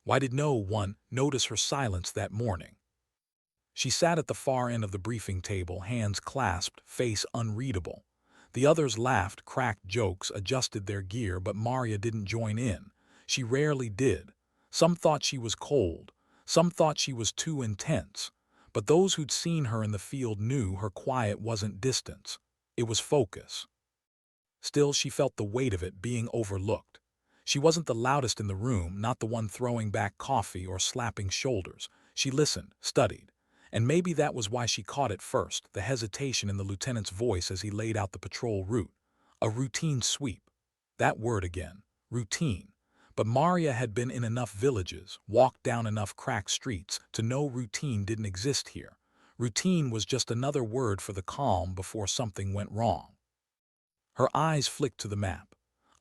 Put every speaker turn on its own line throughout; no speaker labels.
Why did no one notice her silence that morning? She sat at the far end of the briefing table, hands clasped, face unreadable. The others laughed, cracked jokes, adjusted their gear, but Maria didn't join in. She rarely did. Some thought she was cold. Some thought she was too intense. But those who'd seen her in the field knew her quiet wasn't distance. It was focus. Still, she felt the weight of it, being overlooked. She wasn't the loudest in the room, not the one throwing back coffee or slapping shoulders. She listened, studied. And maybe that was why she caught it first, the hesitation in the lieutenant's voice as he laid out the patrol route. A routine sweep. That word again. Routine. But Maria had been in enough villages, walked down enough cracked streets, to know routine didn't exist here. Routine was just another word for the calm before something went wrong. Her eyes flicked to the map.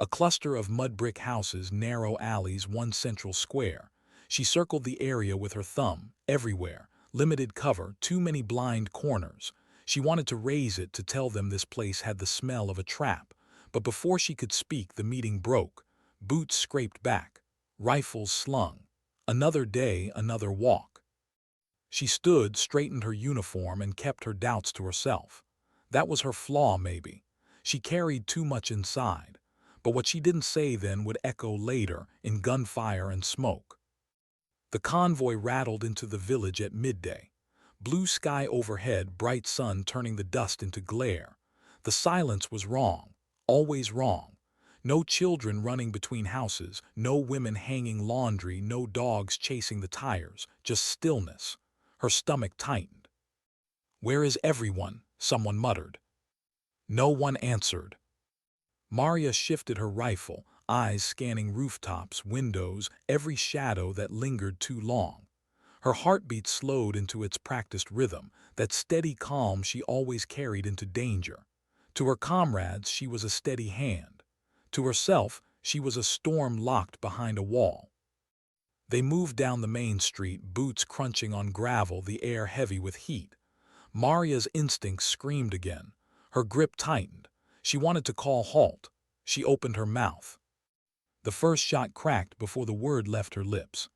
A cluster of mud brick houses, narrow alleys, one central square. She circled the area with her thumb. Everywhere. Limited cover, too many blind corners. She wanted to raise it to tell them this place had the smell of a trap. But before she could speak, the meeting broke. Boots scraped back. Rifles slung. Another day, another walk. She stood, straightened her uniform, and kept her doubts to herself. That was her flaw, maybe. She carried too much inside. But what she didn't say then would echo later in gunfire and smoke. The convoy rattled into the village at midday. Blue sky overhead, bright sun turning the dust into glare. The silence was wrong, always wrong. No children running between houses, no women hanging laundry, no dogs chasing the tires, just stillness. Her stomach tightened. "Where is everyone?" someone muttered. No one answered. Maria shifted her rifle, eyes scanning rooftops, windows, every shadow that lingered too long. Her heartbeat slowed into its practiced rhythm, that steady calm she always carried into danger. To her comrades, she was a steady hand. To herself, she was a storm locked behind a wall. They moved down the main street, boots crunching on gravel, the air heavy with heat. Maria's instincts screamed again. Her grip tightened. She wanted to call halt. She opened her mouth. The first shot cracked before the word left her lips.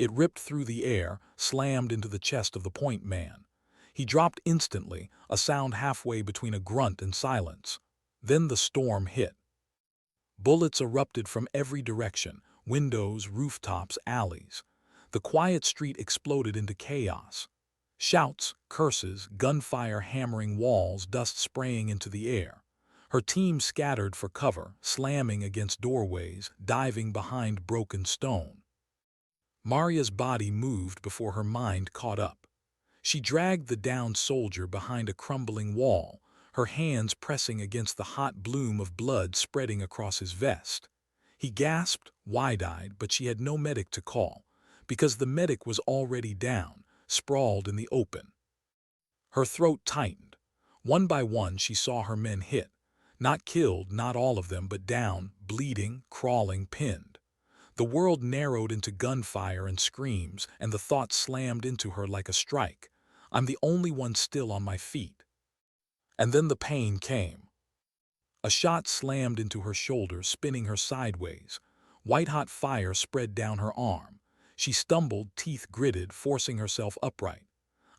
It ripped through the air, slammed into the chest of the point man. He dropped instantly, a sound halfway between a grunt and silence. Then the storm hit. Bullets erupted from every direction, windows, rooftops, alleys. The quiet street exploded into chaos. Shouts, curses, gunfire hammering walls, dust spraying into the air. Her team scattered for cover, slamming against doorways, diving behind broken stone. Maria's body moved before her mind caught up. She dragged the downed soldier behind a crumbling wall, her hands pressing against the hot bloom of blood spreading across his vest. He gasped, wide-eyed, but she had no medic to call, because the medic was already down, sprawled in the open. Her throat tightened. One by one she saw her men hit. Not killed, not all of them, but down, bleeding, crawling, pinned. The world narrowed into gunfire and screams, and the thought slammed into her like a strike. I'm the only one still on my feet. And then the pain came. A shot slammed into her shoulder, spinning her sideways. White-hot fire spread down her arm. She stumbled, teeth gritted, forcing herself upright.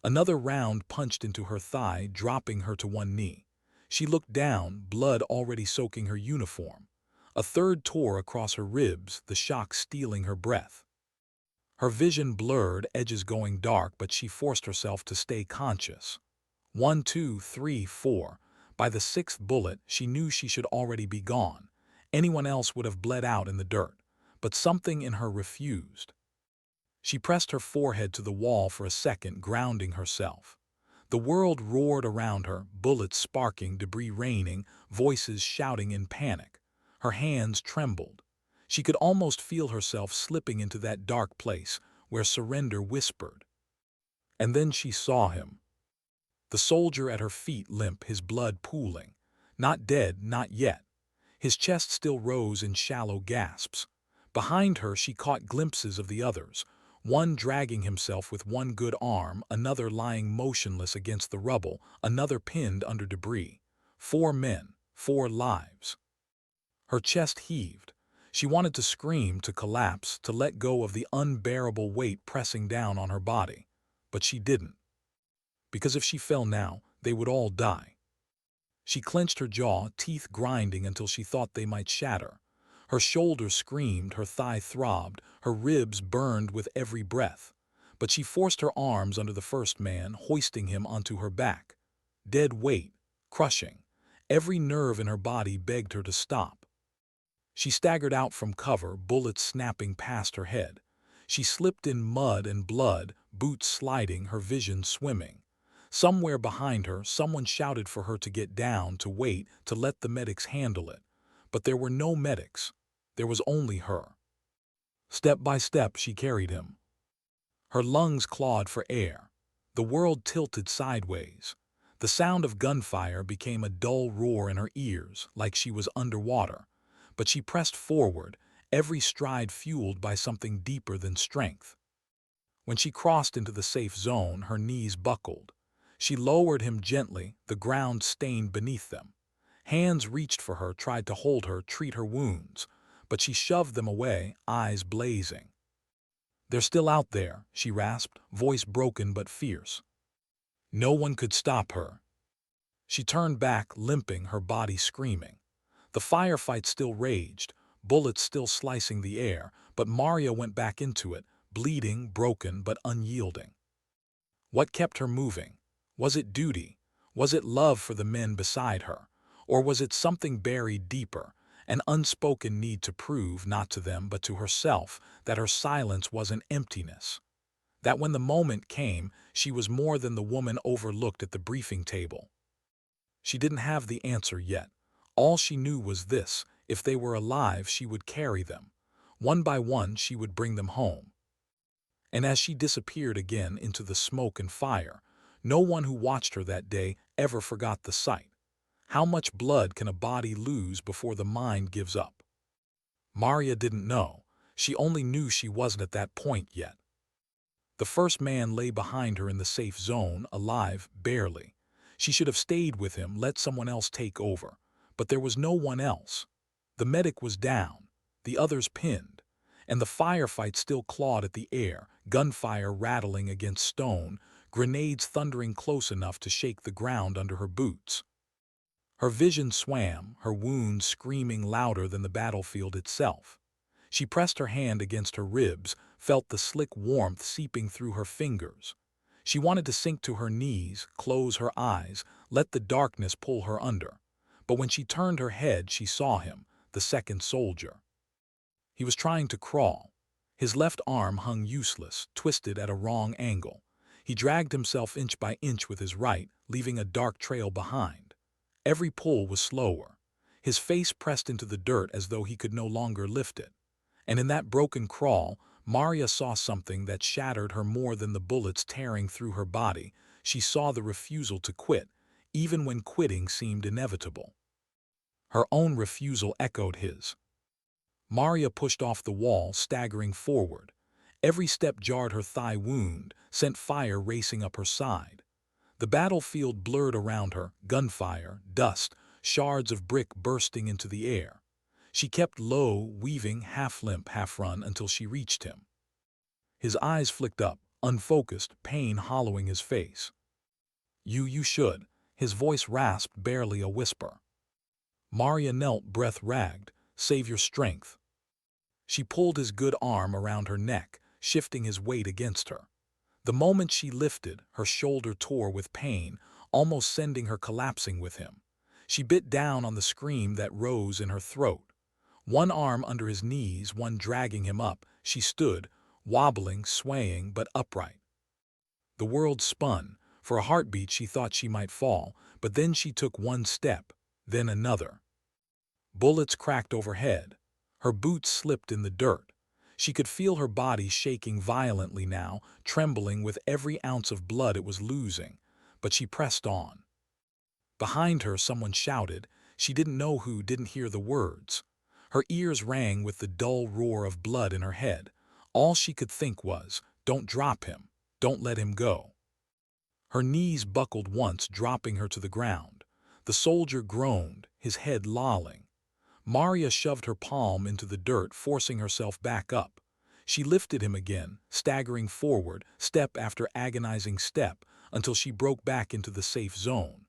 Another round punched into her thigh, dropping her to one knee. She looked down, blood already soaking her uniform. A third tore across her ribs, the shock stealing her breath. Her vision blurred, edges going dark, but she forced herself to stay conscious. 1, 2, 3, 4. By the sixth bullet, she knew she should already be gone. Anyone else would have bled out in the dirt, but something in her refused. She pressed her forehead to the wall for a second, grounding herself. The world roared around her, bullets sparking, debris raining, voices shouting in panic. Her hands trembled. She could almost feel herself slipping into that dark place where surrender whispered. And then she saw him. The soldier at her feet, limp, his blood pooling. Not dead, not yet. His chest still rose in shallow gasps. Behind her she caught glimpses of the others, one dragging himself with one good arm, another lying motionless against the rubble, another pinned under debris. 4 men, 4 lives. Her chest heaved. She wanted to scream, to collapse, to let go of the unbearable weight pressing down on her body. But she didn't. Because if she fell now, they would all die. She clenched her jaw, teeth grinding until she thought they might shatter. Her shoulders screamed, her thigh throbbed, her ribs burned with every breath. But she forced her arms under the first man, hoisting him onto her back. Dead weight, crushing. Every nerve in her body begged her to stop. She staggered out from cover, bullets snapping past her head. She slipped in mud and blood, boots sliding, her vision swimming. Somewhere behind her, someone shouted for her to get down, to wait, to let the medics handle it. But there were no medics. There was only her. Step by step, she carried him. Her lungs clawed for air. The world tilted sideways. The sound of gunfire became a dull roar in her ears, like she was underwater. But she pressed forward, every stride fueled by something deeper than strength. When she crossed into the safe zone, her knees buckled. She lowered him gently, the ground stained beneath them. Hands reached for her, tried to hold her, treat her wounds. But she shoved them away, eyes blazing. "They're still out there," she rasped, voice broken but fierce. No one could stop her. She turned back, limping, her body screaming. The firefight still raged, bullets still slicing the air, but Maria went back into it, bleeding, broken, but unyielding. What kept her moving? Was it duty? Was it love for the men beside her? Or was it something buried deeper, an unspoken need to prove, not to them but to herself, that her silence wasn't emptiness? That when the moment came, she was more than the woman overlooked at the briefing table. She didn't have the answer yet. All she knew was this: if they were alive, she would carry them. One by one, she would bring them home. And as she disappeared again into the smoke and fire, no one who watched her that day ever forgot the sight. How much blood can a body lose before the mind gives up? Maria didn't know. She only knew she wasn't at that point yet. The first man lay behind her in the safe zone, alive, barely. She should have stayed with him, let someone else take over. But there was no one else. The medic was down, the others pinned, and the firefight still clawed at the air, gunfire rattling against stone, grenades thundering close enough to shake the ground under her boots. Her vision swam, her wounds screaming louder than the battlefield itself. She pressed her hand against her ribs, felt the slick warmth seeping through her fingers. She wanted to sink to her knees, close her eyes, let the darkness pull her under. But when she turned her head, she saw him, the second soldier. He was trying to crawl. His left arm hung useless, twisted at a wrong angle. He dragged himself inch by inch with his right, leaving a dark trail behind. Every pull was slower. His face pressed into the dirt as though he could no longer lift it. And in that broken crawl, Maria saw something that shattered her more than the bullets tearing through her body. She saw the refusal to quit, even when quitting seemed inevitable. Her own refusal echoed his. Maria pushed off the wall, staggering forward. Every step jarred her thigh wound, sent fire racing up her side. The battlefield blurred around her, gunfire, dust, shards of brick bursting into the air. She kept low, weaving, half-limp, half-run, until she reached him. His eyes flicked up, unfocused, pain hollowing his face. You should." His voice rasped, barely a whisper. Maria knelt, breath ragged. "Save your strength." She pulled his good arm around her neck, shifting his weight against her. The moment she lifted, her shoulder tore with pain, almost sending her collapsing with him. She bit down on the scream that rose in her throat. One arm under his knees, one dragging him up, she stood, wobbling, swaying, but upright. The world spun. For a heartbeat she thought she might fall, but then she took one step, then another. Bullets cracked overhead. Her boots slipped in the dirt. She could feel her body shaking violently now, trembling with every ounce of blood it was losing, but she pressed on. Behind her someone shouted. She didn't know who, didn't hear the words. Her ears rang with the dull roar of blood in her head. All she could think was, "Don't drop him. Don't let him go." Her knees buckled once, dropping her to the ground. The soldier groaned, his head lolling. Maria shoved her palm into the dirt, forcing herself back up. She lifted him again, staggering forward, step after agonizing step, until she broke back into the safe zone.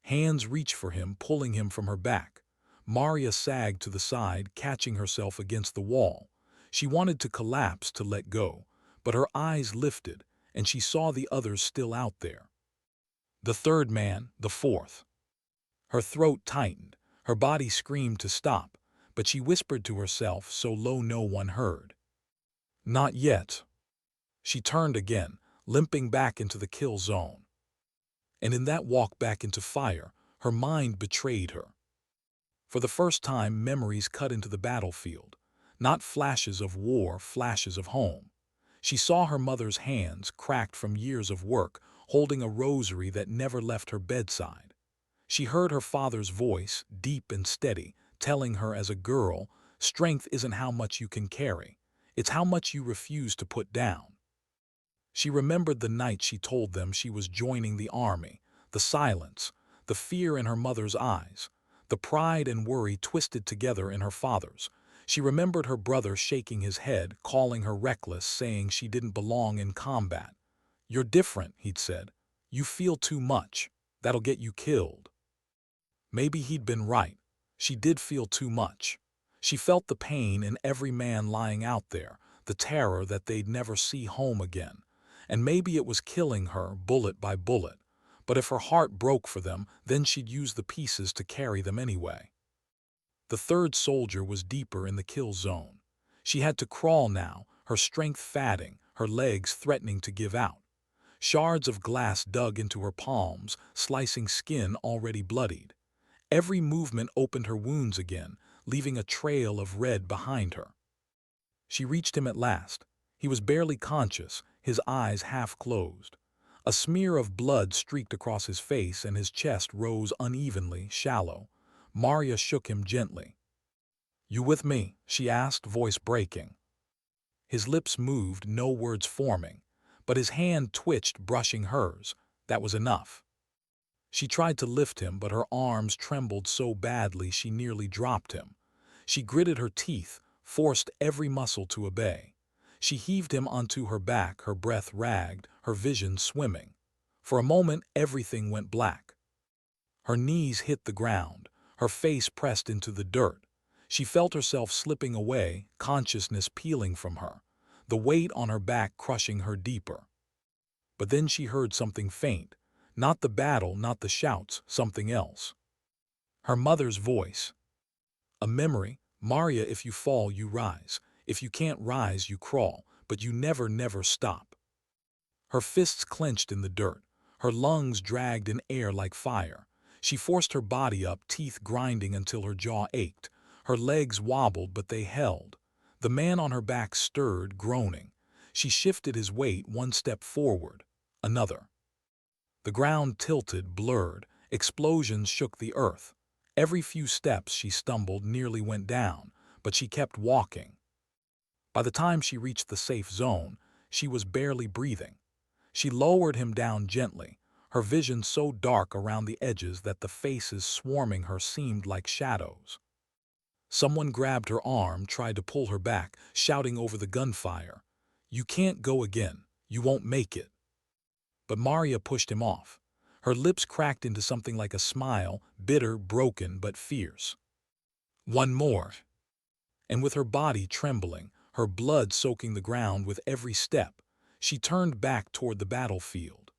Hands reached for him, pulling him from her back. Maria sagged to the side, catching herself against the wall. She wanted to collapse to let go, but her eyes lifted, and she saw the others still out there. The third man, the fourth. Her throat tightened, her body screamed to stop, but she whispered to herself so low no one heard. Not yet. She turned again, limping back into the kill zone. And in that walk back into fire, her mind betrayed her. For the first time, memories cut into the battlefield. Not flashes of war, flashes of home. She saw her mother's hands, cracked from years of work, holding a rosary that never left her bedside. She heard her father's voice, deep and steady, telling her as a girl, strength isn't how much you can carry. It's how much you refuse to put down. She remembered the night she told them she was joining the army, the silence, the fear in her mother's eyes, the pride and worry twisted together in her father's. She remembered her brother shaking his head, calling her reckless, saying she didn't belong in combat. "You're different," he'd said. "You feel too much. That'll get you killed." Maybe he'd been right. She did feel too much. She felt the pain in every man lying out there, the terror that they'd never see home again. And maybe it was killing her, bullet by bullet. But if her heart broke for them, then she'd use the pieces to carry them anyway. The third soldier was deeper in the kill zone. She had to crawl now, her strength fading, her legs threatening to give out. Shards of glass dug into her palms, slicing skin already bloodied. Every movement opened her wounds again, leaving a trail of red behind her. She reached him at last. He was barely conscious, his eyes half closed. A smear of blood streaked across his face and his chest rose unevenly, shallow. Maria shook him gently. "You with me?" she asked, voice breaking. His lips moved, no words forming, but his hand twitched, brushing hers. That was enough. She tried to lift him, but her arms trembled so badly she nearly dropped him. She gritted her teeth, forced every muscle to obey. She heaved him onto her back, her breath ragged, her vision swimming. For a moment, everything went black. Her knees hit the ground, her face pressed into the dirt. She felt herself slipping away, consciousness peeling from her, the weight on her back crushing her deeper. But then she heard something faint, not the battle, not the shouts, something else. Her mother's voice. A memory. "Maria, if you fall, you rise. If you can't rise, you crawl, but you never, never stop." Her fists clenched in the dirt, her lungs dragged in air like fire. She forced her body up, teeth grinding until her jaw ached. Her legs wobbled, but they held. The man on her back stirred, groaning. She shifted his weight one step forward, another. The ground tilted, blurred. Explosions shook the earth. Every few steps she stumbled, nearly went down, but she kept walking. By the time she reached the safe zone, she was barely breathing. She lowered him down gently, her vision so dark around the edges that the faces swarming her seemed like shadows. Someone grabbed her arm, tried to pull her back, shouting over the gunfire, "You can't go again. You won't make it." But Maria pushed him off. Her lips cracked into something like a smile, bitter, broken, but fierce. "One more." And with her body trembling, her blood soaking the ground with every step, she turned back toward the battlefield.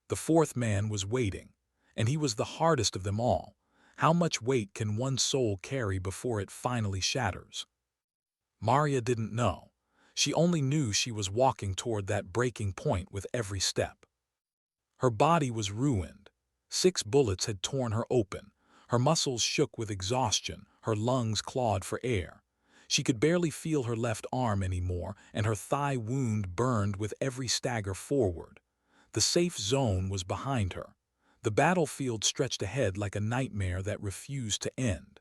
The fourth man was waiting, and he was the hardest of them all. How much weight can one soul carry before it finally shatters? Maria didn't know. She only knew she was walking toward that breaking point with every step. Her body was ruined. 6 bullets had torn her open. Her muscles shook with exhaustion, her lungs clawed for air. She could barely feel her left arm anymore, and her thigh wound burned with every stagger forward. The safe zone was behind her. The battlefield stretched ahead like a nightmare that refused to end.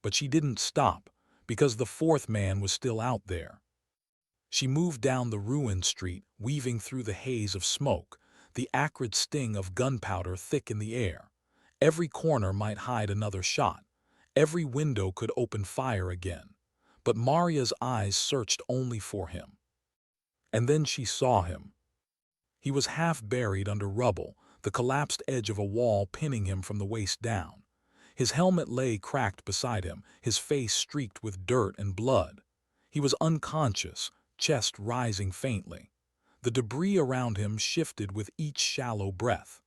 But she didn't stop, because the fourth man was still out there. She moved down the ruined street, weaving through the haze of smoke, the acrid sting of gunpowder thick in the air. Every corner might hide another shot. Every window could open fire again. But Maria's eyes searched only for him. And then she saw him. He was half buried under rubble, the collapsed edge of a wall pinning him from the waist down. His helmet lay cracked beside him, his face streaked with dirt and blood. He was unconscious, chest rising faintly. The debris around him shifted with each shallow breath.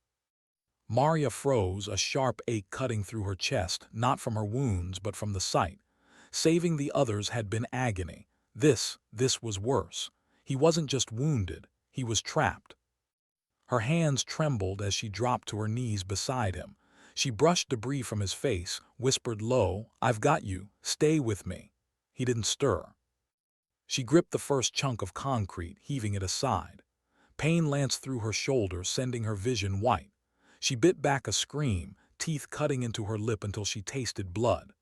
Maria froze, a sharp ache cutting through her chest, not from her wounds but from the sight. Saving the others had been agony. This was worse. He wasn't just wounded, he was trapped. Her hands trembled as she dropped to her knees beside him. She brushed debris from his face, whispered low, "I've got you, stay with me." He didn't stir. She gripped the first chunk of concrete, heaving it aside. Pain lanced through her shoulder, sending her vision white. She bit back a scream, teeth cutting into her lip until she tasted blood.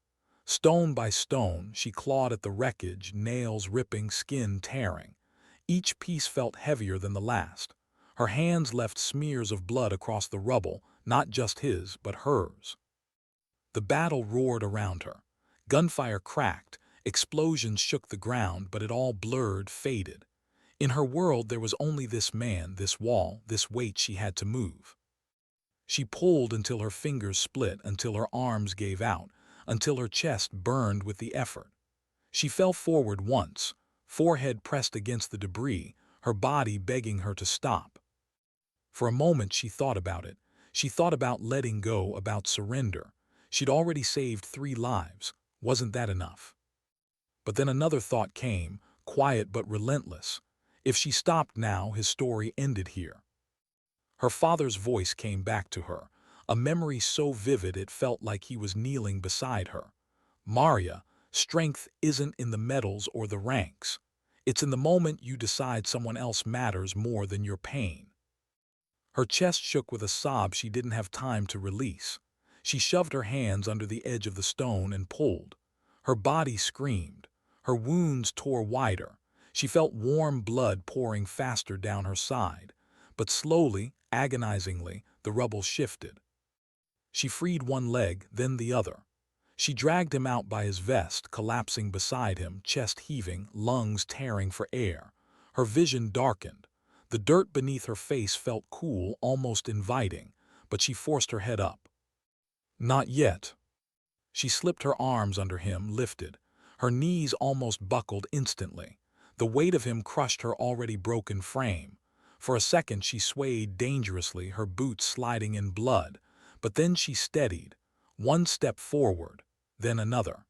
Stone by stone, she clawed at the wreckage, nails ripping, skin tearing. Each piece felt heavier than the last. Her hands left smears of blood across the rubble, not just his, but hers. The battle roared around her. Gunfire cracked, explosions shook the ground, but it all blurred, faded. In her world there was only this man, this wall, this weight she had to move. She pulled until her fingers split, until her arms gave out, until her chest burned with the effort. She fell forward once, forehead pressed against the debris, her body begging her to stop. For a moment she thought about it. She thought about letting go, about surrender. She'd already saved 3 lives. Wasn't that enough? But then another thought came, quiet but relentless. If she stopped now, his story ended here. Her father's voice came back to her, a memory so vivid it felt like he was kneeling beside her. "Maria, strength isn't in the medals or the ranks. It's in the moment you decide someone else matters more than your pain." Her chest shook with a sob she didn't have time to release. She shoved her hands under the edge of the stone and pulled. Her body screamed. Her wounds tore wider. She felt warm blood pouring faster down her side. But slowly, agonizingly, the rubble shifted. She freed one leg, then the other. She dragged him out by his vest, collapsing beside him, chest heaving, lungs tearing for air. Her vision darkened. The dirt beneath her face felt cool, almost inviting, but she forced her head up. "Not yet." She slipped her arms under him, lifted. Her knees almost buckled instantly. The weight of him crushed her already broken frame. For a second she swayed dangerously, her boots sliding in blood, but then she steadied. One step forward, then another.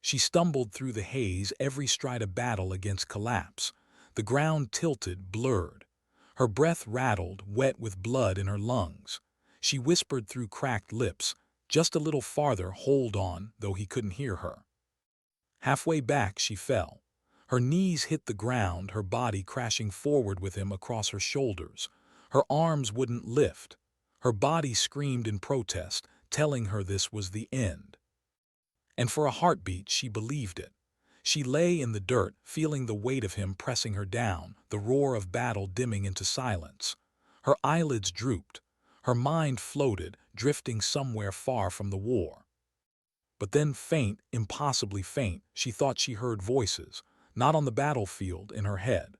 She stumbled through the haze, every stride a battle against collapse. The ground tilted, blurred. Her breath rattled, wet with blood in her lungs. She whispered through cracked lips, "Just a little farther, hold on," though he couldn't hear her. Halfway back she fell. Her knees hit the ground, her body crashing forward with him across her shoulders. Her arms wouldn't lift. Her body screamed in protest, telling her this was the end. And for a heartbeat she believed it. She lay in the dirt, feeling the weight of him pressing her down, the roar of battle dimming into silence. Her eyelids drooped. Her mind floated, drifting somewhere far from the war. But then faint, impossibly faint, she thought she heard voices, not on the battlefield, in her head.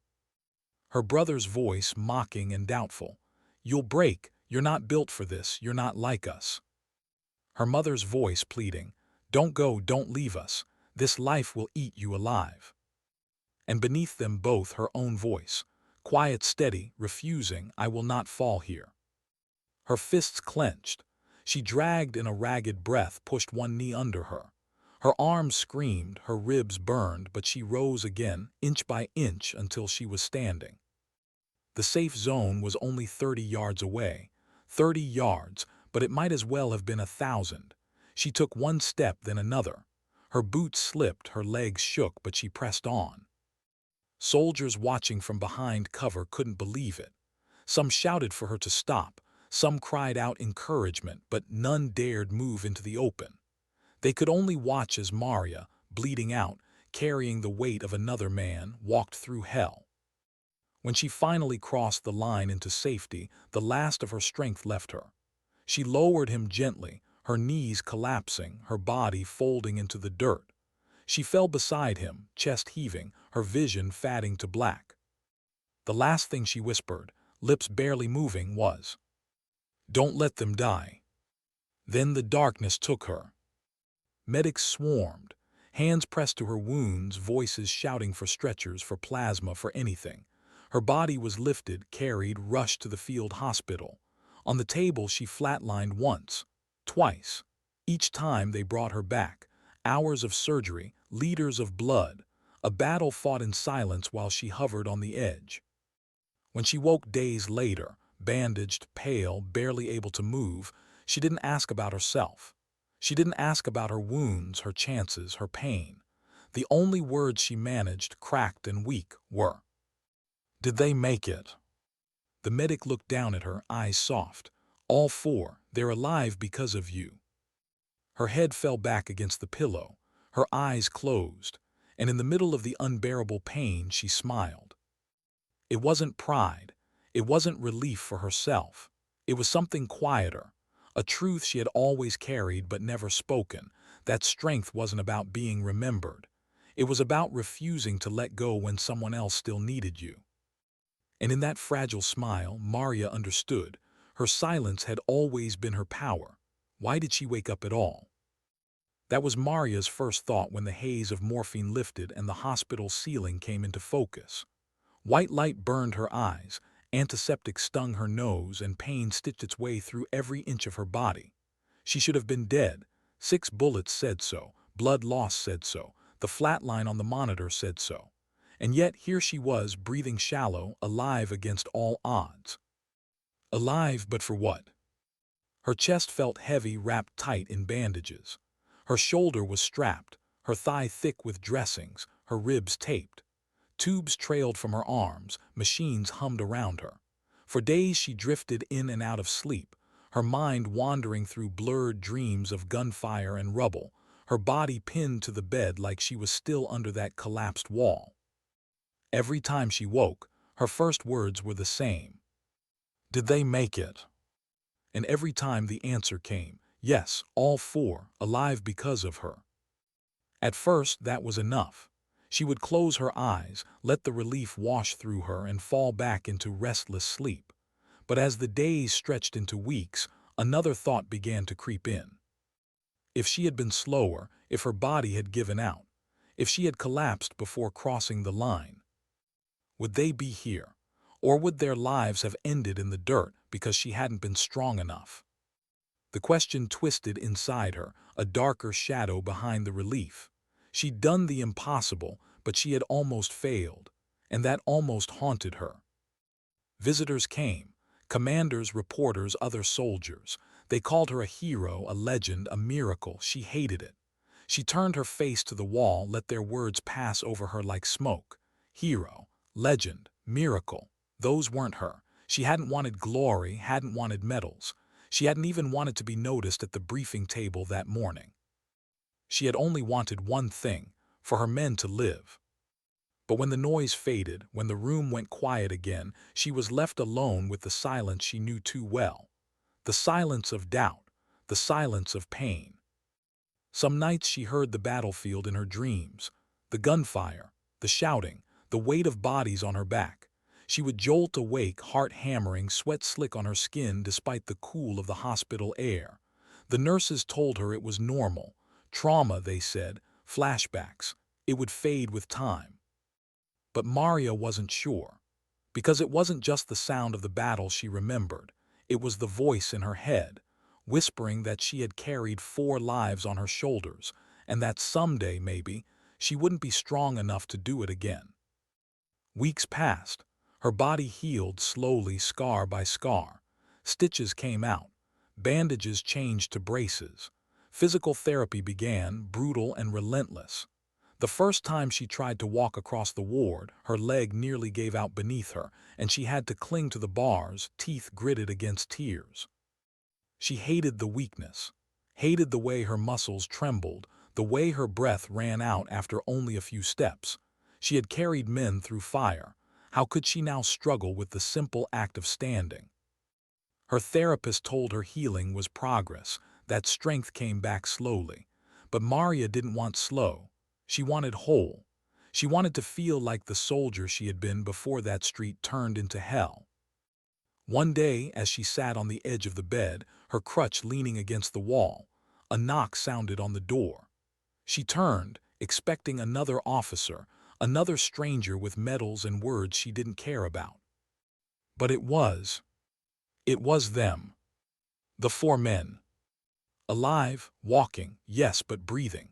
Her brother's voice, mocking and doubtful. "You'll break. You're not built for this. You're not like us." Her mother's voice pleading, "Don't go, don't leave us. This life will eat you alive." And beneath them both her own voice, quiet, steady, refusing, "I will not fall here." Her fists clenched. She dragged in a ragged breath, pushed one knee under her. Her arms screamed, her ribs burned, but she rose again, inch by inch, until she was standing. The safe zone was only 30 yards away. 30 yards, but it might as well have been 1,000. She took one step, then another. Her boots slipped, her legs shook, but she pressed on. Soldiers watching from behind cover couldn't believe it. Some shouted for her to stop. Some cried out encouragement, but none dared move into the open. They could only watch as Maria, bleeding out, carrying the weight of another man, walked through hell. When she finally crossed the line into safety, the last of her strength left her. She lowered him gently, her knees collapsing, her body folding into the dirt. She fell beside him, chest heaving, her vision fading to black. The last thing she whispered, lips barely moving, was, "Don't let them die." Then the darkness took her. Medics swarmed, hands pressed to her wounds, voices shouting for stretchers, for plasma, for anything. Her body was lifted, carried, rushed to the field hospital. On the table she flatlined once, twice. Each time they brought her back. Hours of surgery, liters of blood, a battle fought in silence while she hovered on the edge. When she woke days later, bandaged, pale, barely able to move, she didn't ask about herself. She didn't ask about her wounds, her chances, her pain. The only words she managed, cracked and weak, were, "Did they make it?" The medic looked down at her, eyes soft. "All four, they're alive because of you." Her head fell back against the pillow, her eyes closed, and in the middle of the unbearable pain she smiled. It wasn't pride, it wasn't relief for herself. It was something quieter, a truth she had always carried but never spoken, that strength wasn't about being remembered. It was about refusing to let go when someone else still needed you. And in that fragile smile, Maria understood. Her silence had always been her power. Why did she wake up at all? That was Maria's first thought when the haze of morphine lifted and the hospital ceiling came into focus. White light burned her eyes, antiseptic stung her nose, and pain stitched its way through every inch of her body. She should have been dead. 6 bullets said so, blood loss said so, the flatline on the monitor said so. And yet here she was, breathing shallow, alive against all odds. Alive, but for what? Her chest felt heavy, wrapped tight in bandages. Her shoulder was strapped, her thigh thick with dressings, her ribs taped. Tubes trailed from her arms, machines hummed around her. For days she drifted in and out of sleep, her mind wandering through blurred dreams of gunfire and rubble, her body pinned to the bed like she was still under that collapsed wall. Every time she woke, her first words were the same. Did they make it? And every time the answer came, yes, all four, alive because of her. At first, that was enough. She would close her eyes, let the relief wash through her, and fall back into restless sleep. But as the days stretched into weeks, another thought began to creep in. If she had been slower, if her body had given out, if she had collapsed before crossing the line, would they be here? Or would their lives have ended in the dirt because she hadn't been strong enough? The question twisted inside her, a darker shadow behind the relief. She'd done the impossible, but she had almost failed, and that almost haunted her. Visitors came, commanders, reporters, other soldiers. They called her a hero, a legend, a miracle. She hated it. She turned her face to the wall, let their words pass over her like smoke. Hero, legend, miracle. Those weren't her. She hadn't wanted glory, hadn't wanted medals. She hadn't even wanted to be noticed at the briefing table that morning. She had only wanted one thing, for her men to live. But when the noise faded, when the room went quiet again, she was left alone with the silence she knew too well. The silence of doubt, the silence of pain. Some nights she heard the battlefield in her dreams, the gunfire, the shouting, the weight of bodies on her back. She would jolt awake, heart hammering, sweat slick on her skin despite the cool of the hospital air. The nurses told her it was normal. Trauma, they said, flashbacks. It would fade with time. But Maria wasn't sure. Because it wasn't just the sound of the battle she remembered. It was the voice in her head, whispering that she had carried 4 lives on her shoulders, and that someday, maybe, she wouldn't be strong enough to do it again. Weeks passed. Her body healed slowly, scar by scar. Stitches came out. Bandages changed to braces. Physical therapy began, brutal and relentless. The first time she tried to walk across the ward, her leg nearly gave out beneath her, and she had to cling to the bars, teeth gritted against tears. She hated the weakness, hated the way her muscles trembled, the way her breath ran out after only a few steps. She had carried men through fire. How could she now struggle with the simple act of standing? Her therapist told her healing was progress, That strength came back slowly. But Maria didn't want slow. She wanted whole. She wanted to feel like the soldier she had been before that street turned into hell. One day, as she sat on the edge of the bed, her crutch leaning against the wall, a knock sounded on the door. She turned, expecting another officer, another stranger with medals and words she didn't care about. But it was them. The four men. Alive, walking, yes, but breathing.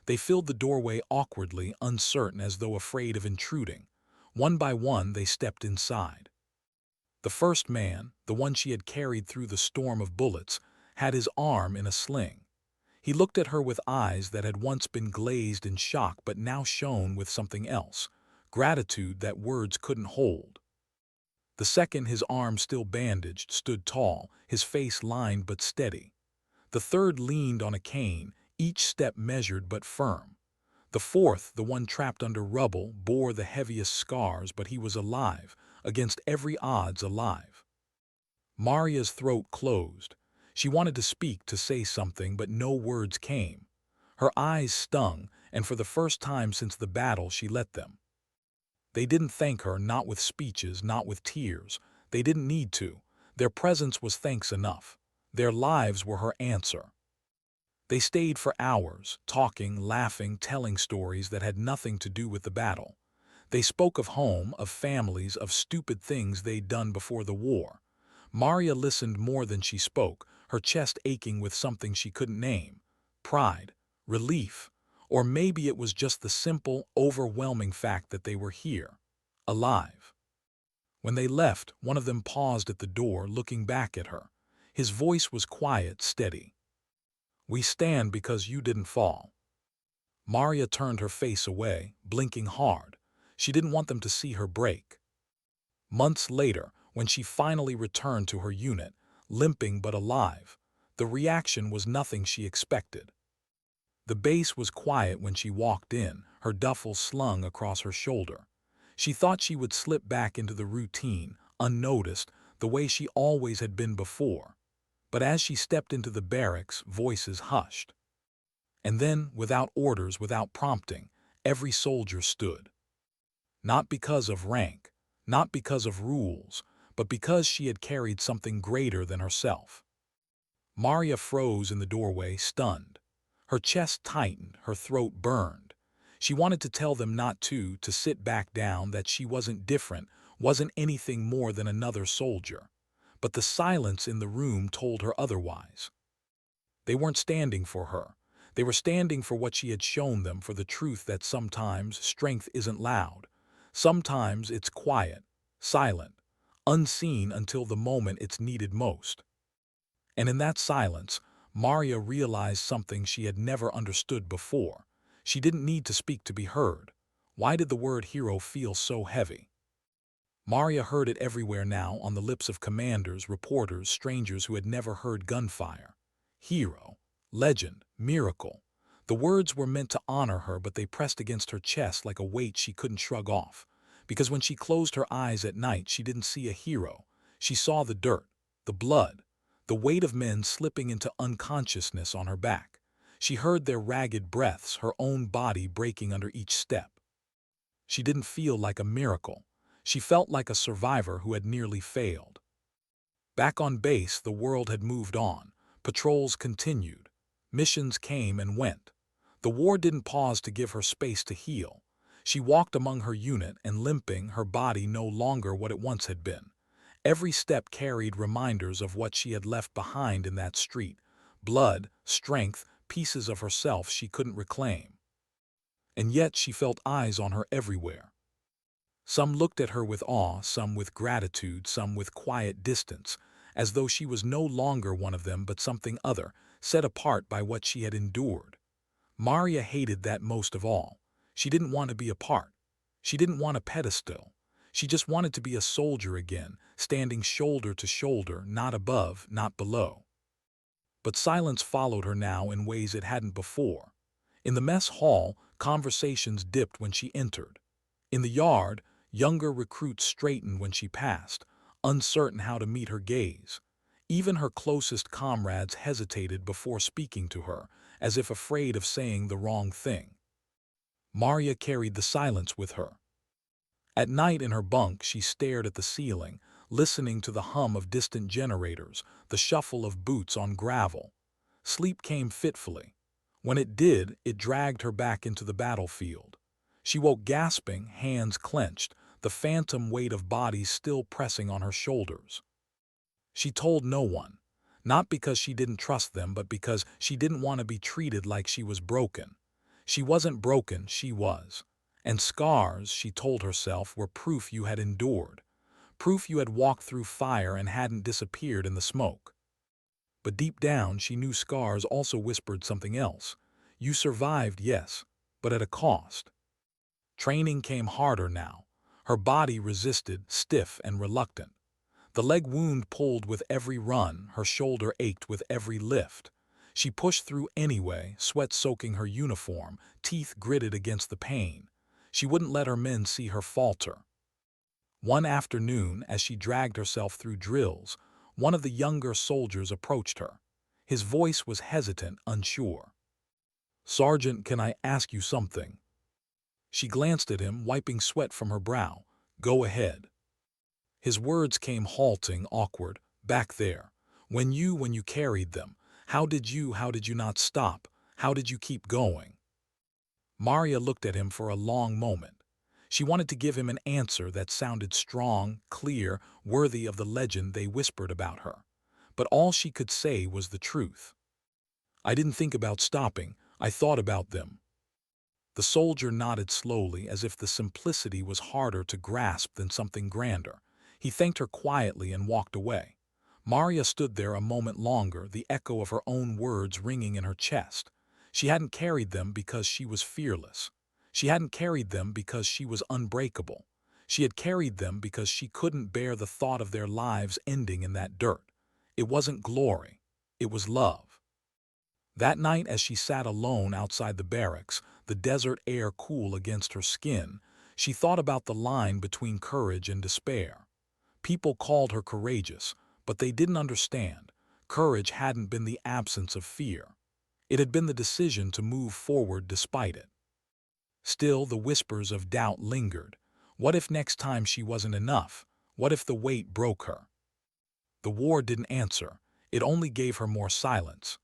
They filled the doorway awkwardly, uncertain as though afraid of intruding. One by one they stepped inside. The first man, the one she had carried through the storm of bullets, had his arm in a sling. He looked at her with eyes that had once been glazed in shock but now shone with something else, gratitude that words couldn't hold. The second, his arm still bandaged, stood tall, his face lined but steady. The third leaned on a cane, each step measured but firm. The fourth, the one trapped under rubble, bore the heaviest scars, but he was alive, against every odds alive. Maria's throat closed. She wanted to speak, to say something, but no words came. Her eyes stung, and for the first time since the battle she let them. They didn't thank her, not with speeches, not with tears. They didn't need to. Their presence was thanks enough. Their lives were her answer. They stayed for hours, talking, laughing, telling stories that had nothing to do with the battle. They spoke of home, of families, of stupid things they'd done before the war. Maria listened more than she spoke, her chest aching with something she couldn't name. Pride, relief, or maybe it was just the simple, overwhelming fact that they were here, alive. When they left, one of them paused at the door, looking back at her. His voice was quiet, steady. "We stand because you didn't fall." Maria turned her face away, blinking hard. She didn't want them to see her break. Months later, when she finally returned to her unit, limping but alive, the reaction was nothing she expected. The base was quiet when she walked in, her duffel slung across her shoulder. She thought she would slip back into the routine, unnoticed, the way she always had been before. But as she stepped into the barracks, voices hushed. And then, without orders, without prompting, every soldier stood. Not because of rank, not because of rules, but because she had carried something greater than herself. Maria froze in the doorway, stunned. Her chest tightened, her throat burned. She wanted to tell them not to sit back down, that she wasn't different, wasn't anything more than another soldier. But the silence in the room told her otherwise. They weren't standing for her. They were standing for what she had shown them, for the truth that sometimes strength isn't loud. Sometimes it's quiet, silent, unseen until the moment it's needed most. And in that silence, Maria realized something she had never understood before. She didn't need to speak to be heard. Why did the word hero feel so heavy? Maria heard it everywhere now, on the lips of commanders, reporters, strangers who had never heard gunfire. Hero, legend, miracle. The words were meant to honor her, but they pressed against her chest like a weight she couldn't shrug off. Because when she closed her eyes at night, she didn't see a hero. She saw the dirt, the blood, the weight of men slipping into unconsciousness on her back. She heard their ragged breaths, her own body breaking under each step. She didn't feel like a miracle. She felt like a survivor who had nearly failed. Back on base, the world had moved on. Patrols continued. Missions came and went. The war didn't pause to give her space to heal. She walked among her unit, and limping, her body no longer what it once had been. Every step carried reminders of what she had left behind in that street. Blood, strength, pieces of herself she couldn't reclaim. And yet she felt eyes on her everywhere. Some looked at her with awe, some with gratitude, some with quiet distance, as though she was no longer one of them but something other, set apart by what she had endured. Maria hated that most of all. She didn't want to be a part. She didn't want a pedestal. She just wanted to be a soldier again, standing shoulder to shoulder, not above, not below. But silence followed her now in ways it hadn't before. In the mess hall, conversations dipped when she entered. In the yard, younger recruits straightened when she passed, uncertain how to meet her gaze. Even her closest comrades hesitated before speaking to her, as if afraid of saying the wrong thing. Maria carried the silence with her. At night in her bunk, she stared at the ceiling, listening to the hum of distant generators, the shuffle of boots on gravel. Sleep came fitfully. When it did, it dragged her back into the battlefield. She woke gasping, hands clenched, the phantom weight of bodies still pressing on her shoulders. She told no one, not because she didn't trust them, but because she didn't want to be treated like she was broken. She wasn't broken, she was. And scars, she told herself, were proof you had endured, proof you had walked through fire and hadn't disappeared in the smoke. But deep down, she knew scars also whispered something else. You survived, yes, but at a cost. Training came harder now. Her body resisted, stiff and reluctant. The leg wound pulled with every run, her shoulder ached with every lift. She pushed through anyway, sweat soaking her uniform, teeth gritted against the pain. She wouldn't let her men see her falter. One afternoon, as she dragged herself through drills, one of the younger soldiers approached her. His voice was hesitant, unsure. "Sergeant, can I ask you something?" She glanced at him, wiping sweat from her brow. "Go ahead." His words came halting, awkward. "Back there. When you carried them, how did you not stop? How did you keep going?" Maria looked at him for a long moment. She wanted to give him an answer that sounded strong, clear, worthy of the legend they whispered about her. But all she could say was the truth. "I didn't think about stopping. I thought about them." The soldier nodded slowly, as if the simplicity was harder to grasp than something grander. He thanked her quietly and walked away. Maria stood there a moment longer, the echo of her own words ringing in her chest. She hadn't carried them because she was fearless. She hadn't carried them because she was unbreakable. She had carried them because she couldn't bear the thought of their lives ending in that dirt. It wasn't glory. It was love. That night, as she sat alone outside the barracks, the desert air cool against her skin, she thought about the line between courage and despair. People called her courageous, but they didn't understand. Courage hadn't been the absence of fear. It had been the decision to move forward despite it. Still, the whispers of doubt lingered. What if next time she wasn't enough? What if the weight broke her? The war didn't answer. It only gave her more silence.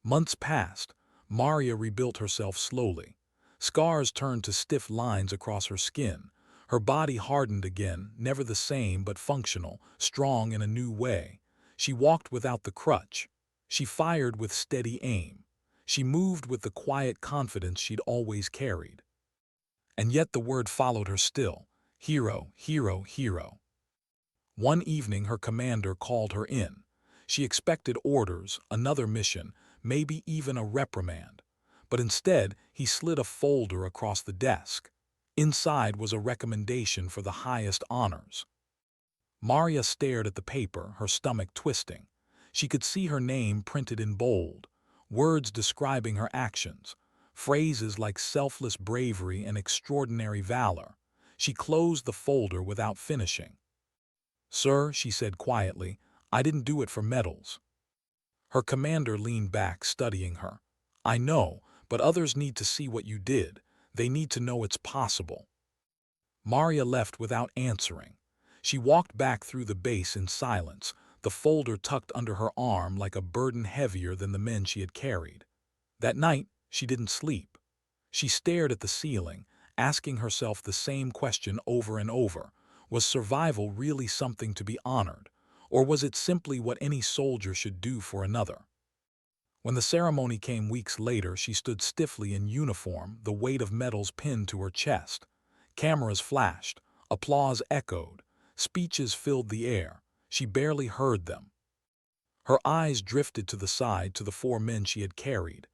Months passed. Maria rebuilt herself slowly. Scars turned to stiff lines across her skin. Her body hardened again, never the same but functional, strong in a new way. She walked without the crutch. She fired with steady aim. She moved with the quiet confidence she'd always carried. And yet the word followed her still. Hero, hero, hero. One evening her commander called her in. She expected orders, another mission, maybe even a reprimand. But instead, he slid a folder across the desk. Inside was a recommendation for the highest honors. Maria stared at the paper, her stomach twisting. She could see her name printed in bold, words describing her actions, phrases like selfless bravery and extraordinary valor. She closed the folder without finishing. "Sir," she said quietly, "I didn't do it for medals." Her commander leaned back, studying her. "I know, but others need to see what you did. They need to know it's possible." Maria left without answering. She walked back through the base in silence, the folder tucked under her arm like a burden heavier than the men she had carried. That night, she didn't sleep. She stared at the ceiling, asking herself the same question over and over. Was survival really something to be honored, or was it simply what any soldier should do for another? When the ceremony came weeks later, she stood stiffly in uniform, the weight of medals pinned to her chest. Cameras flashed, applause echoed, speeches filled the air. She barely heard them. Her eyes drifted to the side to the four men she had carried.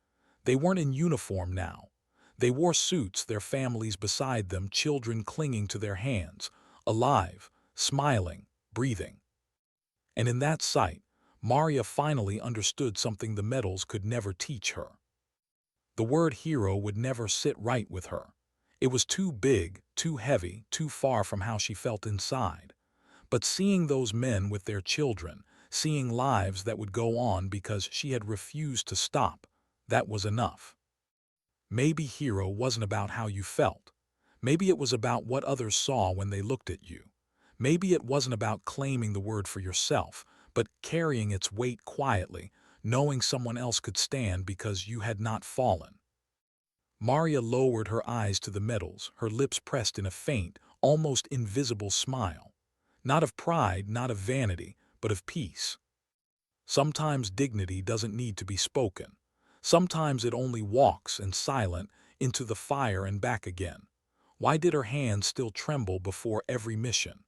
They weren't in uniform now. They wore suits, their families beside them, children clinging to their hands, alive, smiling, breathing. And in that sight, Maria finally understood something the medals could never teach her. The word hero would never sit right with her. It was too big, too heavy, too far from how she felt inside. But seeing those men with their children, seeing lives that would go on because she had refused to stop. That was enough. Maybe hero wasn't about how you felt. Maybe it was about what others saw when they looked at you. Maybe it wasn't about claiming the word for yourself, but carrying its weight quietly, knowing someone else could stand because you had not fallen. Maria lowered her eyes to the metals, her lips pressed in a faint, almost invisible smile. Not of pride, not of vanity, but of peace. Sometimes dignity doesn't need to be spoken. Sometimes it only walks and silent into the fire and back again. Why did her hands still tremble before every mission?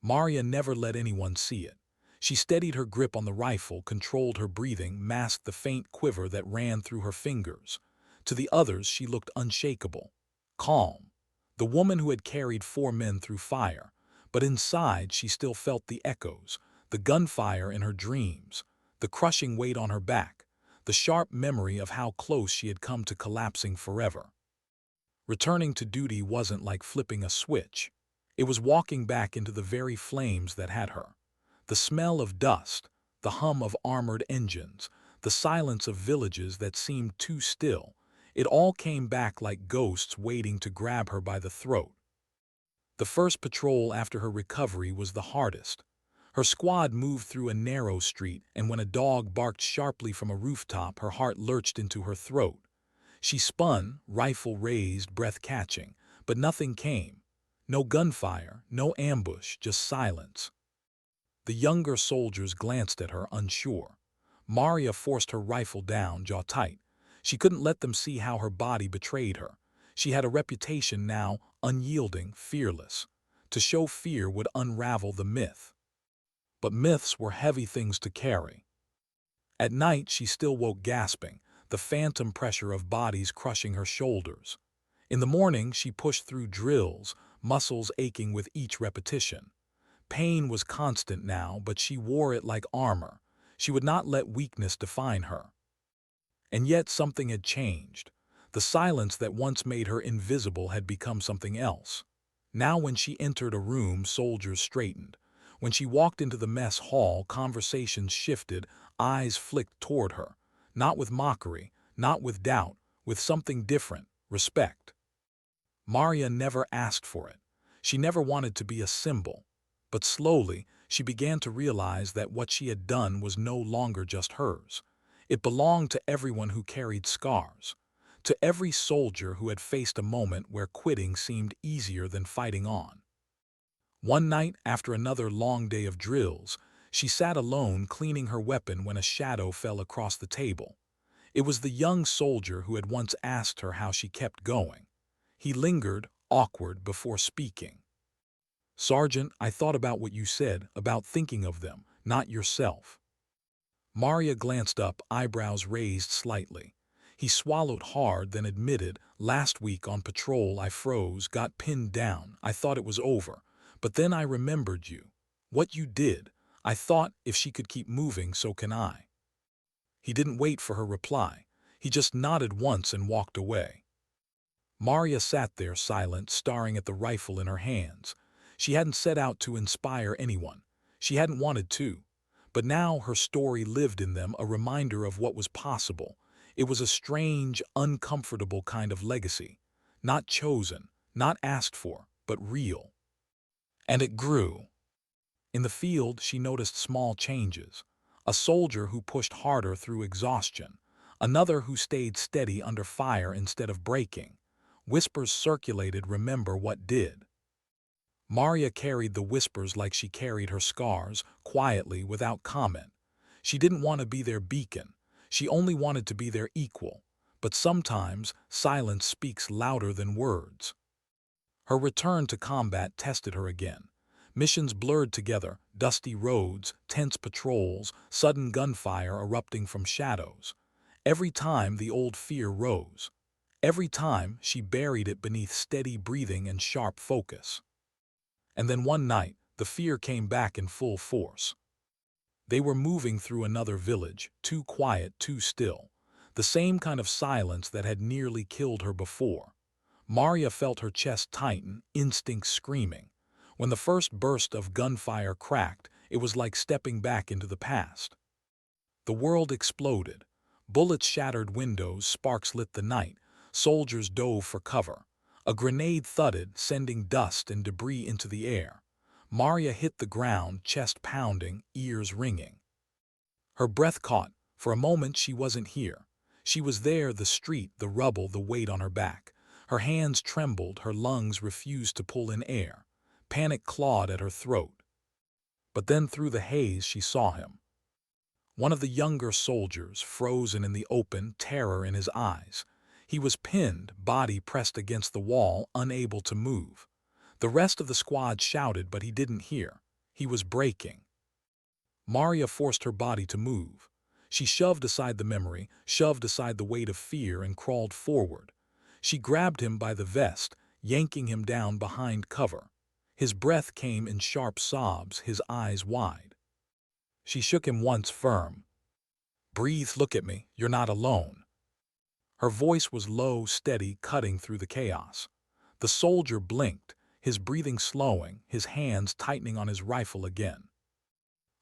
Maria never let anyone see it. She steadied her grip on the rifle, controlled her breathing, masked the faint quiver that ran through her fingers. To the others she looked unshakable, calm. The woman who had carried 4 men through fire. But inside she still felt the echoes, the gunfire in her dreams, the crushing weight on her back, the sharp memory of how close she had come to collapsing forever. Returning to duty wasn't like flipping a switch. It was walking back into the very flames that had her. The smell of dust, the hum of armored engines, the silence of villages that seemed too still, it all came back like ghosts waiting to grab her by the throat. The first patrol after her recovery was the hardest. Her squad moved through a narrow street, and when a dog barked sharply from a rooftop, her heart lurched into her throat. She spun, rifle raised, breath catching, but nothing came. No gunfire, no ambush, just silence. The younger soldiers glanced at her, unsure. Maria forced her rifle down, jaw tight. She couldn't let them see how her body betrayed her. She had a reputation now, unyielding, fearless. To show fear would unravel the myth. But myths were heavy things to carry. At night she still woke gasping, the phantom pressure of bodies crushing her shoulders. In the morning she pushed through drills, muscles aching with each repetition. Pain was constant now, but she wore it like armor. She would not let weakness define her. And yet something had changed. The silence that once made her invisible had become something else. Now when she entered a room, soldiers straightened. When she walked into the mess hall, conversations shifted, eyes flicked toward her. Not with mockery, not with doubt, with something different, respect. Maria never asked for it. She never wanted to be a symbol. But slowly, she began to realize that what she had done was no longer just hers. It belonged to everyone who carried scars, to every soldier who had faced a moment where quitting seemed easier than fighting on. One night, after another long day of drills, she sat alone cleaning her weapon when a shadow fell across the table. It was the young soldier who had once asked her how she kept going. He lingered, awkward, before speaking. "Sergeant, I thought about what you said, about thinking of them, not yourself." Maria glanced up, eyebrows raised slightly. He swallowed hard, then admitted, "Last week on patrol I froze, got pinned down. I thought it was over. But then I remembered you. What you did. I thought, if she could keep moving, so can I." He didn't wait for her reply. He just nodded once and walked away. Maria sat there silent, staring at the rifle in her hands. She hadn't set out to inspire anyone. She hadn't wanted to. But now her story lived in them, a reminder of what was possible. It was a strange, uncomfortable kind of legacy. Not chosen, not asked for, but real. And it grew. In the field, she noticed small changes. A soldier who pushed harder through exhaustion. Another who stayed steady under fire instead of breaking. Whispers circulated, "Remember what did." Maria carried the whispers like she carried her scars, quietly, without comment. She didn't want to be their beacon. She only wanted to be their equal. But sometimes, silence speaks louder than words. Her return to combat tested her again. Missions blurred together, dusty roads, tense patrols, sudden gunfire erupting from shadows. Every time the old fear rose. Every time she buried it beneath steady breathing and sharp focus. And then one night, the fear came back in full force. They were moving through another village, too quiet, too still. The same kind of silence that had nearly killed her before. Maria felt her chest tighten, instinct screaming. When the first burst of gunfire cracked, It was like stepping back into the past. The world exploded. Bullets shattered windows, sparks lit the night. Soldiers dove for cover. A grenade thudded, sending dust and debris into the air. Maria hit the ground, chest pounding, ears ringing. Her breath caught. For a moment she wasn't here. She was there, the street, the rubble, the weight on her back. Her hands trembled, her lungs refused to pull in air. Panic clawed at her throat. But then through the haze she saw him. One of the younger soldiers, frozen in the open, terror in his eyes. He was pinned, body pressed against the wall, unable to move. The rest of the squad shouted, but he didn't hear. He was breaking. Maria forced her body to move. She shoved aside the memory, shoved aside the weight of fear, and crawled forward. She grabbed him by the vest, yanking him down behind cover. His breath came in sharp sobs, his eyes wide. She shook him once firm. "Breathe, look at me, you're not alone." Her voice was low, steady, cutting through the chaos. The soldier blinked, his breathing slowing, his hands tightening on his rifle again.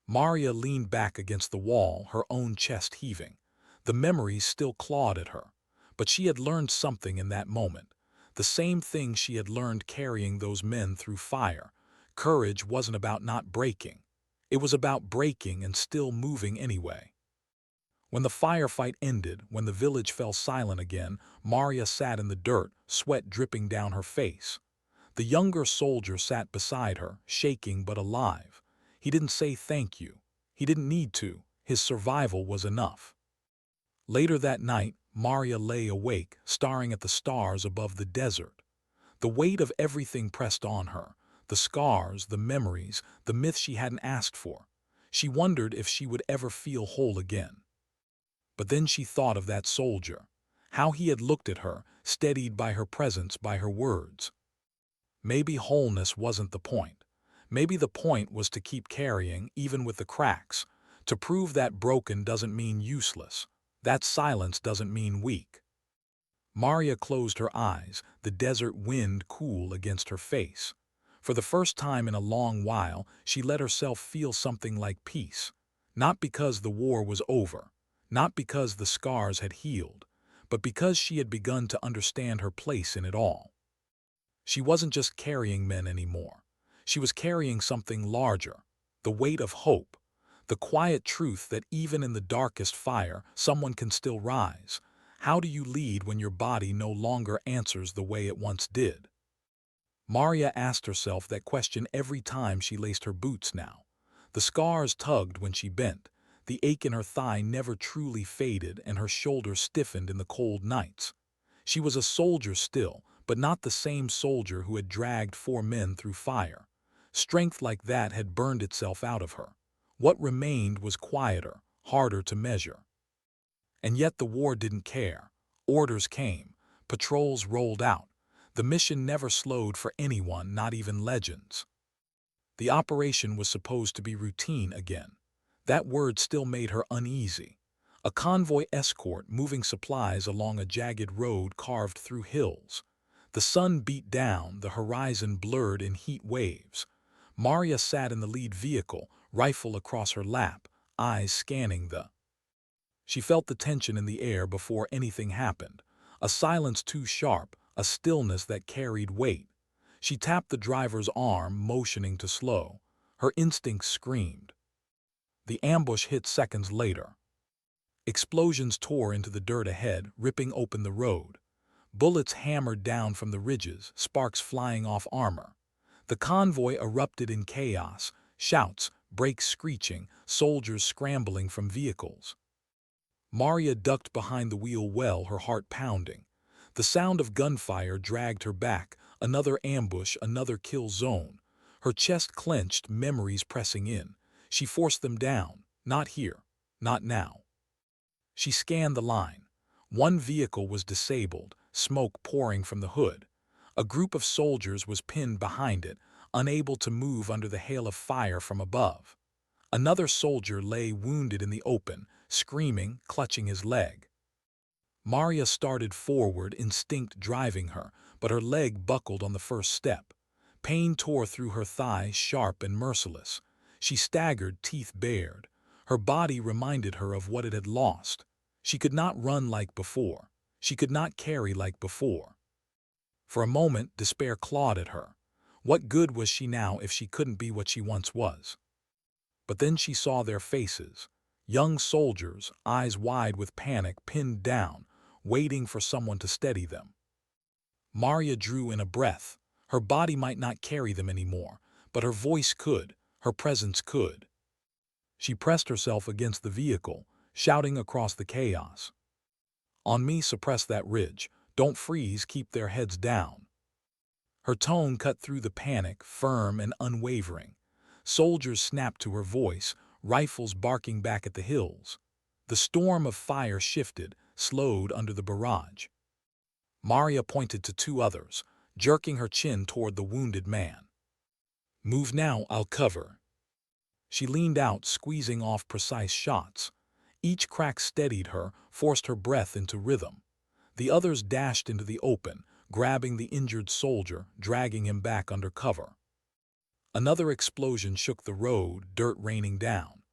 Maria leaned back against the wall, her own chest heaving. The memories still clawed at her. But she had learned something in that moment. The same thing she had learned carrying those men through fire. Courage wasn't about not breaking. It was about breaking and still moving anyway. When the firefight ended, when the village fell silent again, Maria sat in the dirt, sweat dripping down her face. The younger soldier sat beside her, shaking but alive. He didn't say thank you. He didn't need to. His survival was enough. Later that night, Maria lay awake, staring at the stars above the desert. The weight of everything pressed on her. The scars, the memories, the myths she hadn't asked for. She wondered if she would ever feel whole again. But then she thought of that soldier. How he had looked at her, steadied by her presence, by her words. Maybe wholeness wasn't the point. Maybe the point was to keep carrying, even with the cracks. To prove that broken doesn't mean useless. That silence doesn't mean weak. Maria closed her eyes, the desert wind cool against her face. For the first time in a long while, she let herself feel something like peace. Not because the war was over, not because the scars had healed, but because she had begun to understand her place in it all. She wasn't just carrying men anymore. She was carrying something larger, the weight of hope, the quiet truth that even in the darkest fire, someone can still rise. How do you lead when your body no longer answers the way it once did? Maria asked herself that question every time she laced her boots now. The scars tugged when she bent. The ache in her thigh never truly faded, and her shoulders stiffened in the cold nights. She was a soldier still, but not the same soldier who had dragged 4 men through fire. Strength like that had burned itself out of her. What remained was quieter, harder to measure. And yet the war didn't care. Orders came. Patrols rolled out. The mission never slowed for anyone, not even legends. The operation was supposed to be routine again. That word still made her uneasy. A convoy escort moving supplies along a jagged road carved through hills. The sun beat down, the horizon blurred in heat waves. Maria sat in the lead vehicle, rifle across her lap, eyes scanning the. She felt the tension in the air before anything happened. A silence too sharp, a stillness that carried weight. She tapped the driver's arm, motioning to slow. Her instincts screamed. The ambush hit seconds later. Explosions tore into the dirt ahead, ripping open the road. Bullets hammered down from the ridges, sparks flying off armor. The convoy erupted in chaos, shouts, brakes screeching, soldiers scrambling from vehicles. Maria ducked behind the wheel well, her heart pounding. The sound of gunfire dragged her back, another ambush, another kill zone. Her chest clenched, memories pressing in. She forced them down. Not here. Not now. She scanned the line. One vehicle was disabled, smoke pouring from the hood. A group of soldiers was pinned behind it, unable to move under the hail of fire from above. Another soldier lay wounded in the open, screaming, clutching his leg. Maria started forward, instinct driving her, but her leg buckled on the first step. Pain tore through her thigh, sharp and merciless. She staggered, teeth bared. Her body reminded her of what it had lost. She could not run like before. She could not carry like before. For a moment, despair clawed at her. What good was she now if she couldn't be what she once was? But then she saw their faces. Young soldiers, eyes wide with panic, pinned down, waiting for someone to steady them. Maria drew in a breath. Her body might not carry them anymore, but her voice could, her presence could. She pressed herself against the vehicle, shouting across the chaos. "On me, suppress that ridge. Don't freeze, keep their heads down." Her tone cut through the panic, firm and unwavering. Soldiers snapped to her voice, rifles barking back at the hills. The storm of fire shifted, slowed under the barrage. Maria pointed to two others, jerking her chin toward the wounded man. "Move now, I'll cover." She leaned out, squeezing off precise shots. Each crack steadied her, forced her breath into rhythm. The others dashed into the open, grabbing the injured soldier, dragging him back under cover. Another explosion shook the road, dirt raining down.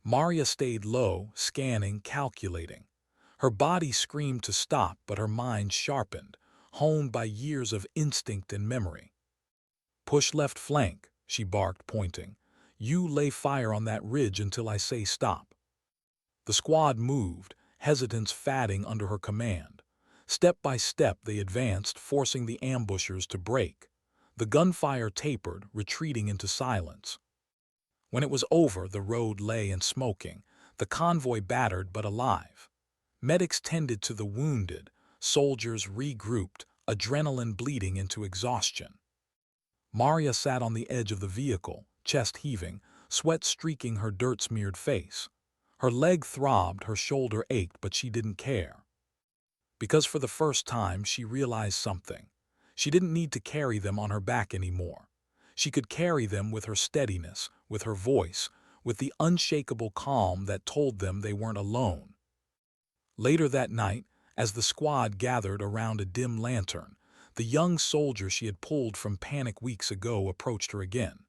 Maria stayed low, scanning, calculating. Her body screamed to stop, but her mind sharpened, honed by years of instinct and memory. "Push left flank," she barked, pointing. "You lay fire on that ridge until I say stop." The squad moved, hesitance fatting under her command. Step by step they advanced, forcing the ambushers to break. The gunfire tapered, retreating into silence. When it was over, the road lay and smoking, the convoy battered but alive. Medics tended to the wounded, soldiers regrouped, adrenaline bleeding into exhaustion. Maria sat on the edge of the vehicle, chest heaving, sweat streaking her dirt-smeared face. Her leg throbbed, her shoulder ached, but she didn't care. Because for the first time she realized something. She didn't need to carry them on her back anymore. She could carry them with her steadiness, with her voice, with the unshakable calm that told them they weren't alone. Later that night, as the squad gathered around a dim lantern, the young soldier she had pulled from panic weeks ago approached her again.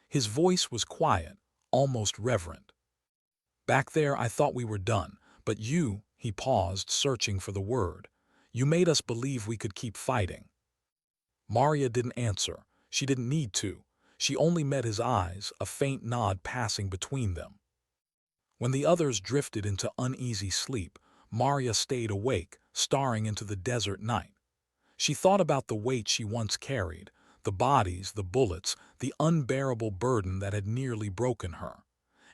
His voice was quiet, almost reverent. "Back there I thought we were done, but you," he paused, searching for the word, "you made us believe we could keep fighting." Maria didn't answer. She didn't need to. She only met his eyes, a faint nod passing between them. When the others drifted into uneasy sleep, Maria stayed awake, staring into the desert night. She thought about the weight she once carried, the bodies, the bullets, the unbearable burden that had nearly broken her.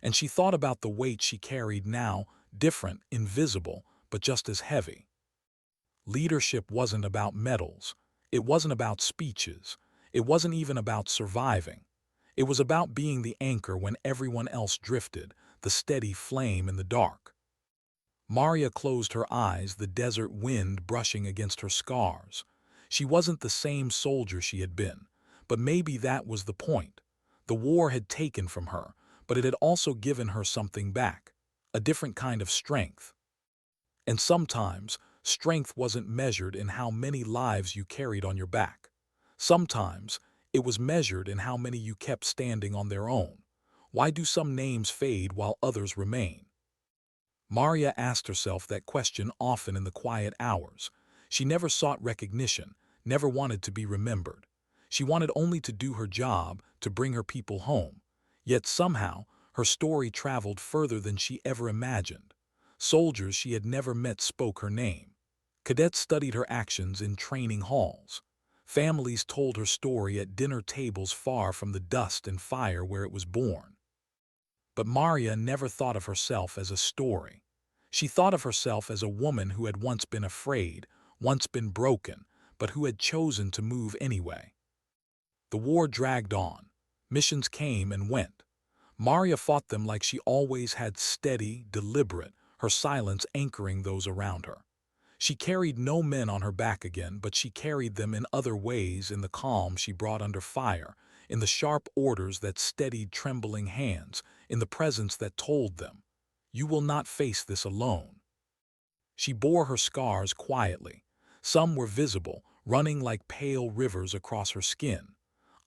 And she thought about the weight she carried now, different, invisible, but just as heavy. Leadership wasn't about medals. It wasn't about speeches. It wasn't even about surviving. It was about being the anchor when everyone else drifted, the steady flame in the dark. Maria closed her eyes, the desert wind brushing against her scars. She wasn't the same soldier she had been, but maybe that was the point. The war had taken from her, but it had also given her something back, a different kind of strength. And sometimes, strength wasn't measured in how many lives you carried on your back. Sometimes, it was measured in how many you kept standing on their own. Why do some names fade while others remain? Maria asked herself that question often in the quiet hours. She never sought recognition, never wanted to be remembered. She wanted only to do her job, to bring her people home. Yet somehow, her story traveled further than she ever imagined. Soldiers she had never met spoke her name. Cadets studied her actions in training halls. Families told her story at dinner tables far from the dust and fire where it was born. But Maria never thought of herself as a story. She thought of herself as a woman who had once been afraid, once been broken, but who had chosen to move anyway. The war dragged on. Missions came and went. Maria fought them like she always had, steady, deliberate, her silence anchoring those around her. She carried no men on her back again, but she carried them in other ways, in the calm she brought under fire, in the sharp orders that steadied trembling hands, in the presence that told them, "You will not face this alone." She bore her scars quietly. Some were visible, running like pale rivers across her skin.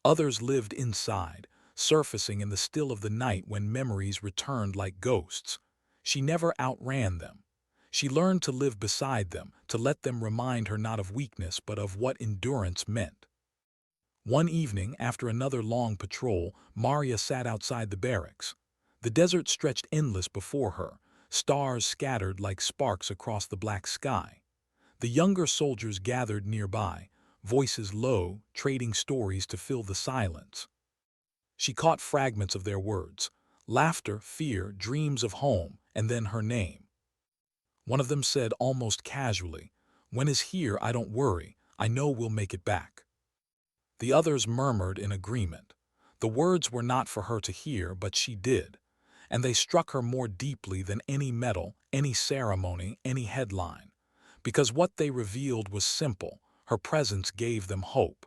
Others lived inside, surfacing in the still of the night when memories returned like ghosts. She never outran them. She learned to live beside them, to let them remind her not of weakness but of what endurance meant. One evening, after another long patrol, Maria sat outside the barracks. The desert stretched endless before her, stars scattered like sparks across the black sky. The younger soldiers gathered nearby, voices low, trading stories to fill the silence. She caught fragments of their words: laughter, fear, dreams of home, and then her name. One of them said almost casually, "When is here, I don't worry, I know we'll make it back." The others murmured in agreement. The words were not for her to hear, but she did, and they struck her more deeply than any medal, any ceremony, any headline. Because what they revealed was simple, her presence gave them hope.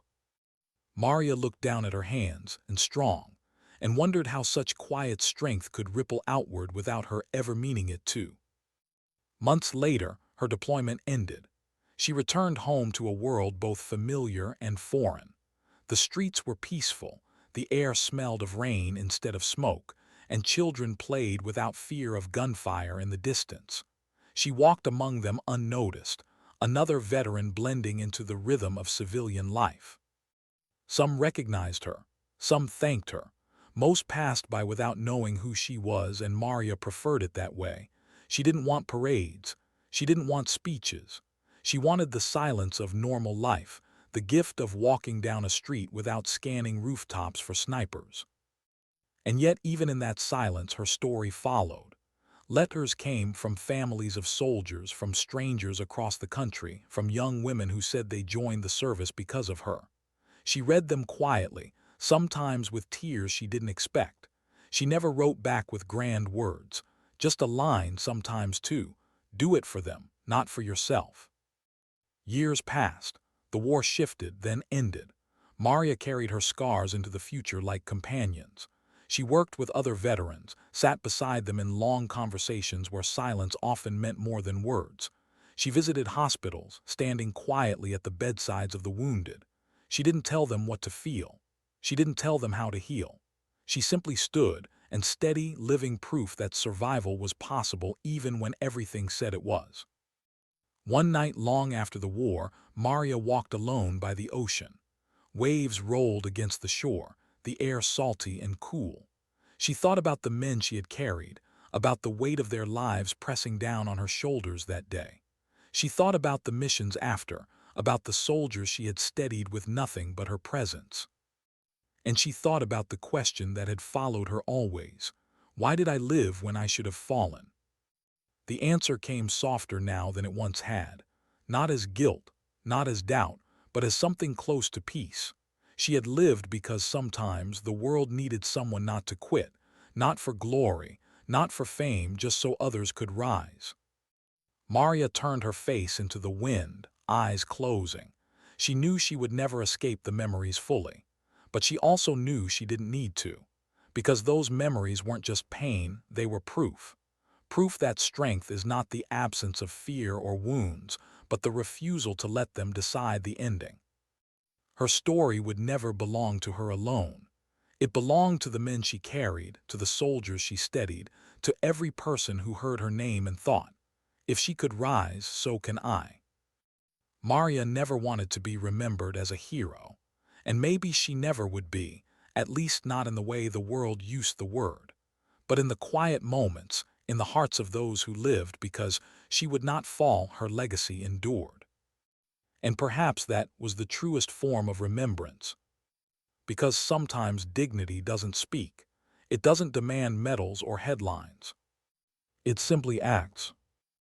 Maria looked down at her hands, and strong, and wondered how such quiet strength could ripple outward without her ever meaning it to. Months later, her deployment ended. She returned home to a world both familiar and foreign. The streets were peaceful, the air smelled of rain instead of smoke, and children played without fear of gunfire in the distance. She walked among them unnoticed, another veteran blending into the rhythm of civilian life. Some recognized her, some thanked her. Most passed by without knowing who she was, and Maria preferred it that way. She didn't want parades. She didn't want speeches. She wanted the silence of normal life, the gift of walking down a street without scanning rooftops for snipers. And yet, even in that silence, her story followed. Letters came from families of soldiers, from strangers across the country, from young women who said they joined the service because of her. She read them quietly, sometimes with tears she didn't expect. She never wrote back with grand words, just a line, sometimes two: "Do it for them, not for yourself." Years passed. The war shifted, then ended. Maria carried her scars into the future like companions. She worked with other veterans, sat beside them in long conversations where silence often meant more than words. She visited hospitals, standing quietly at the bedsides of the wounded. She didn't tell them what to feel. She didn't tell them how to heal. She simply stood, and steady, living proof that survival was possible even when everything said it was. One night long after the war, Maria walked alone by the ocean. Waves rolled against the shore, the air salty and cool. She thought about the men she had carried, about the weight of their lives pressing down on her shoulders that day. She thought about the missions after, about the soldiers she had steadied with nothing but her presence. And she thought about the question that had followed her always: why did I live when I should have fallen? The answer came softer now than it once had, not as guilt, not as doubt, but as something close to peace. She had lived because sometimes the world needed someone not to quit, not for glory, not for fame, just so others could rise. Maria turned her face into the wind, eyes closing. She knew she would never escape the memories fully, but she also knew she didn't need to, because those memories weren't just pain, they were proof. Proof that strength is not the absence of fear or wounds, but the refusal to let them decide the ending. Her story would never belong to her alone. It belonged to the men she carried, to the soldiers she steadied, to every person who heard her name and thought, if she could rise, so can I. Maria never wanted to be remembered as a hero, and maybe she never would be, at least not in the way the world used the word, but in the quiet moments, in the hearts of those who lived, because she would not fall, her legacy endured. And perhaps that was the truest form of remembrance, because sometimes dignity doesn't speak. It doesn't demand medals or headlines. It simply acts.